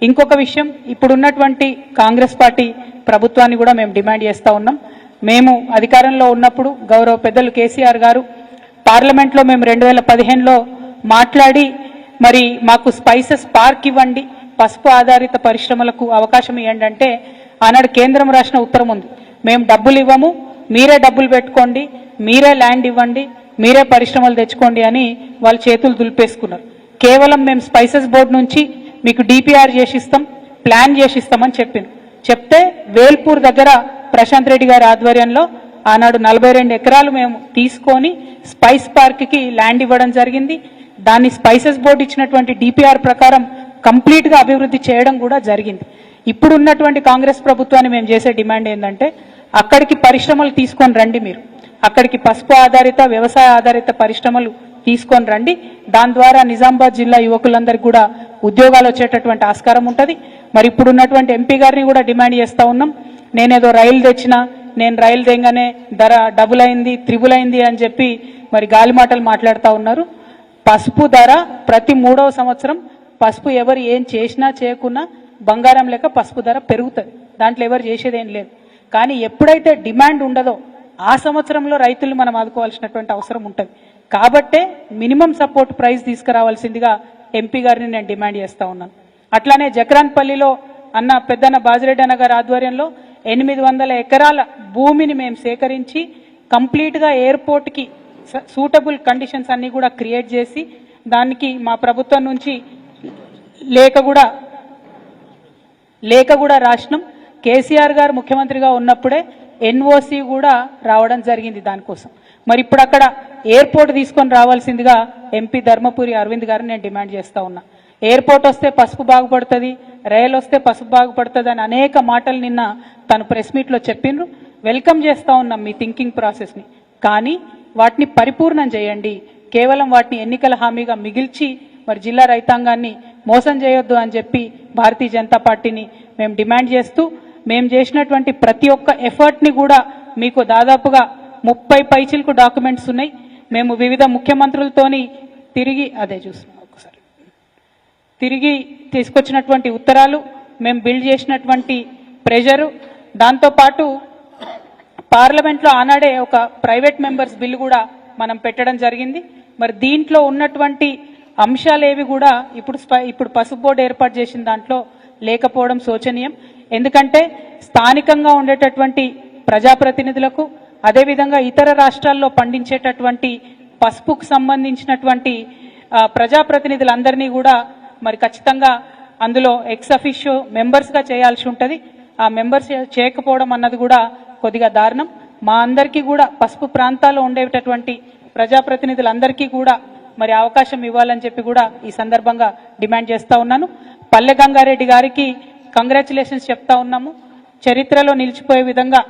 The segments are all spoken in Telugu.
ఇంకొక విషయం, ఇప్పుడున్నటువంటి కాంగ్రెస్ పార్టీ ప్రభుత్వాన్ని కూడా మేము డిమాండ్ చేస్తూ ఉన్నాం. మేము అధికారంలో ఉన్నప్పుడు గౌరవ పెద్దలు కేసీఆర్ గారు పార్లమెంట్లో మేము 2015లో మాట్లాడి మరి మాకు స్పైసెస్ పార్క్ ఇవ్వండి, పసుపు ఆధారిత పరిశ్రమలకు అవకాశం ఇవ్వండి అంటే ఆనాడు కేంద్రం రాసిన ఉత్తరం ఉంది, మేము డబ్బులు ఇవ్వము, మీరే డబ్బులు పెట్టుకోండి, మీరే ల్యాండ్ ఇవ్వండి, మీరే పరిశ్రమలు తెచ్చుకోండి అని వాళ్ళు చేతులు దులిపేసుకున్నారు. కేవలం మేము స్పైసెస్ బోర్డు నుంచి మీకు డిపిఆర్ చేసిస్తాం, ప్లాన్ చేసిస్తామని చెప్తే వేల్పూర్ దగ్గర ప్రశాంత్ రెడ్డి గారి ఆధ్వర్యంలో ఆనాడు 42 ఎకరాలు మేము తీసుకొని స్పైస్ పార్క్కి ల్యాండ్ ఇవ్వడం జరిగింది. దాన్ని స్పైసెస్ బోర్డు ఇచ్చినటువంటి డిపిఆర్ ప్రకారం కంప్లీట్గా అభివృద్ధి చేయడం కూడా జరిగింది. ఇప్పుడు ఉన్నటువంటి కాంగ్రెస్ ప్రభుత్వాన్ని మేము చేసే డిమాండ్ ఏంటంటే అక్కడికి పరిశ్రమలు తీసుకొని రండి, మీరు అక్కడికి పసుపు ఆధారిత వ్యవసాయ ఆధారిత పరిశ్రమలు తీసుకొని రండి. దాని ద్వారా నిజామాబాద్ జిల్లా యువకులందరికీ కూడా ఉద్యోగాలు వచ్చేటటువంటి ఆస్కారం ఉంటుంది. మరి ఇప్పుడు ఉన్నటువంటి ఎంపీ గారిని కూడా డిమాండ్ చేస్తూ ఉన్నాం. నేనేదో రైలు తెచ్చినా, నేను రైలు తెంగానే ధర డబుల్ అయింది, త్రిబుల్ అయింది అని చెప్పి మరి గాలి మాటలు మాట్లాడుతూ ఉన్నారు. పసుపు ధర ప్రతి 3వ సంవత్సరం పసుపు ఎవరు ఏం చేసినా చేయకున్నా బంగారం లెక్క పసుపు ధర పెరుగుతుంది, దాంట్లో ఎవరు చేసేదేం లేదు. కానీ ఎప్పుడైతే డిమాండ్ ఉండదో ఆ సంవత్సరంలో రైతులు మనం ఆదుకోవాల్సినటువంటి అవసరం ఉంటుంది. కాబట్టే మినిమం సపోర్ట్ ప్రైస్ తీసుకురావాల్సిందిగా ఎంపీ గారిని నేను డిమాండ్ చేస్తూ ఉన్నాను. అట్లానే జక్రాన్పల్లిలో అన్న పెద్దన్న బాజిరెడ్డి అన్న గారి ఆధ్వర్యంలో 800 ఎకరాల భూమిని మేము సేకరించి కంప్లీట్గా ఎయిర్పోర్ట్కి సూటబుల్ కండిషన్స్ అన్నీ కూడా క్రియేట్ చేసి దానికి మా ప్రభుత్వం నుంచి లేఖ కూడా రాసినాం. కేసీఆర్ గారు ముఖ్యమంత్రిగా ఉన్నప్పుడే ఎన్ఓసి కూడా రావడం జరిగింది దానికోసం. మరి ఇప్పుడు అక్కడ ఎయిర్పోర్ట్ తీసుకొని రావాల్సిందిగా ఎంపీ ధర్మపురి అరవింద్ గారిని నేను డిమాండ్ చేస్తూ ఉన్నా. ఎయిర్పోర్ట్ వస్తే పసుపు బాగుపడుతుంది, రైలు వస్తే పసుపు బాగుపడుతుంది అని అనేక మాటలు నిన్న తను ప్రెస్ మీట్లో చెప్పిండ్రు. వెల్కమ్ చేస్తూ ఉన్నాం మీ థింకింగ్ ప్రాసెస్ని, కానీ వాటిని పరిపూర్ణం చేయండి. కేవలం వాటిని ఎన్నికల హామీగా మిగిల్చి మరి జిల్లా రైతాంగాన్ని మోసం చేయొద్దు అని చెప్పి భారతీయ జనతా పార్టీని మేము డిమాండ్ చేస్తూ, మేము చేసినటువంటి ప్రతి ఒక్క ఎఫర్ట్ని కూడా మీకు దాదాపుగా 30 పైచిలకు డాక్యుమెంట్స్ ఉన్నాయి. మేము వివిధ ముఖ్యమంత్రులతోని తిరిగి తీసుకొచ్చినటువంటి ఉత్తరాలు, మేము బిల్డ్ చేసినటువంటి ప్రెషరు, దాంతోపాటు పార్లమెంట్లో ఆనాడే ఒక ప్రైవేట్ మెంబర్స్ బిల్లు కూడా మనం పెట్టడం జరిగింది. మరి దీంట్లో ఉన్నటువంటి అంశాలేవి కూడా ఇప్పుడు పసుపు బోర్డు ఏర్పాటు చేసిన దాంట్లో లేకపోవడం శోచనీయం. ఎందుకంటే స్థానికంగా ఉండేటటువంటి ప్రజాప్రతినిధులకు, అదేవిధంగా ఇతర రాష్ట్రాల్లో పండించేటటువంటి పసుపుకు సంబంధించినటువంటి ప్రజాప్రతినిధులందరినీ కూడా మరి ఖచ్చితంగా అందులో ఎక్స్ అఫిషియో మెంబర్స్గా చేయాల్సి ఉంటుంది. ఆ మెంబర్స్ చేయకపోవడం అన్నది కూడా కొద్దిగా దారుణం. మా అందరికీ కూడా పసుపు ప్రాంతాల్లో ఉండేటటువంటి ప్రజాప్రతినిధులందరికీ కూడా మరి అవకాశం ఇవ్వాలని చెప్పి కూడా ఈ సందర్భంగా డిమాండ్ చేస్తూ ఉన్నాను. పల్లె గంగారెడ్డి గారికి కంగ్రాచులేషన్స్ చెప్తా ఉన్నాము. చరిత్రలో నిలిచిపోయే విధంగా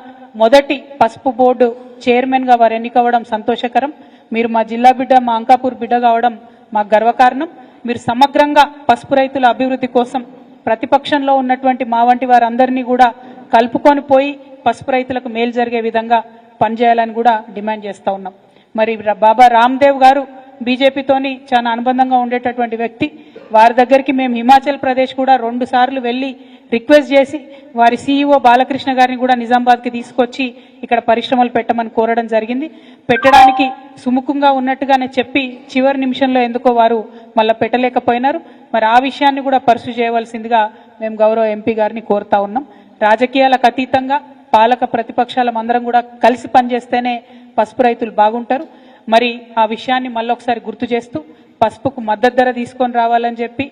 మొదటి పసుపు బోర్డు చైర్మన్గా వారు ఎన్నికవడం సంతోషకరం. మీరు మా జిల్లా బిడ్డ, మా అంకాపూర్ బిడ్డ కావడం మాకు గర్వకారణం. మీరు సమగ్రంగా పసుపు రైతుల అభివృద్ధి కోసం ప్రతిపక్షంలో ఉన్నటువంటి మా వంటి వారందరినీ కూడా కలుపుకొని పోయి పసుపు రైతులకు మేలు జరిగే విధంగా పనిచేయాలని కూడా డిమాండ్ చేస్తూ ఉన్నాం. మరి బాబా రామ్దేవ్ గారు బీజేపీతోని చాలా అనుబంధంగా ఉండేటటువంటి వ్యక్తి. వారి దగ్గరికి మేము హిమాచల్ ప్రదేశ్ కూడా 2 సార్లు వెళ్ళి రిక్వెస్ట్ చేసి వారి సీఈఓ బాలకృష్ణ గారిని కూడా నిజామాబాద్కి తీసుకొచ్చి ఇక్కడ పరిశ్రమలు పెట్టమని కోరడం జరిగింది. పెట్టడానికి సుముఖంగా ఉన్నట్టుగానే చెప్పి చివరి నిమిషంలో ఎందుకో వారు మళ్ళీ పెట్టలేకపోయినారు. మరి ఆ విషయాన్ని కూడా పర్సూ చేయవలసిందిగా మేము గౌరవ ఎంపీ గారిని కోరుతా ఉన్నాం. రాజకీయాలకు అతీతంగా పాలక ప్రతిపక్షాలం అందరం కూడా కలిసి పనిచేస్తేనే పసుపు రైతులు బాగుంటారు. మరి ఆ విషయాన్ని మళ్ళొకసారి గుర్తు చేస్తూ పసుపుకు మద్దతు ధర తీసుకొని రావాలని చెప్పి,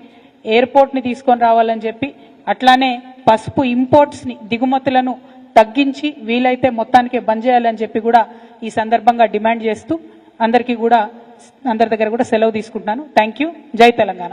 ఎయిర్పోర్ట్ని తీసుకొని రావాలని చెప్పి, అట్లానే పసుపు ఇంపోర్ట్స్ని దిగుమతులను తగ్గించి వీలైతే మొత్తానికే బంద్ చేయాలని చెప్పి కూడా ఈ సందర్భంగా డిమాండ్ చేస్తూ అందరి దగ్గర కూడా సెలవు తీసుకుంటున్నాను. Thank you. జై తెలంగాణ.